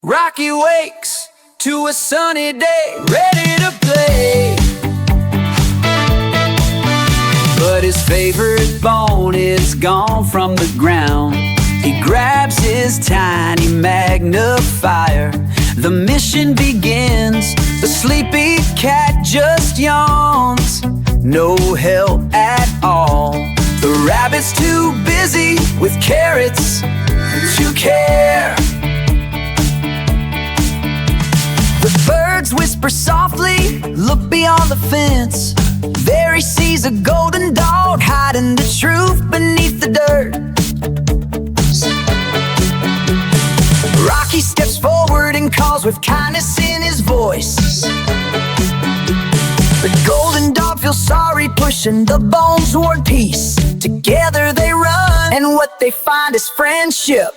Rocky wakes to a sunny day, ready to play. But his favorite bone is gone from the ground. He grabs his tiny magnifier. The mission begins. The sleepy cat just yawns. No help at all. The rabbit's too busy with carrots to care. The birds whisper softly, look beyond the fence. There he sees a golden dog hiding the truth beneath the dirt. Rocky steps forward and calls with kindness in his voice. The golden dog feels sorry, pushing the bone toward peace. Together they run, and what they find is friendship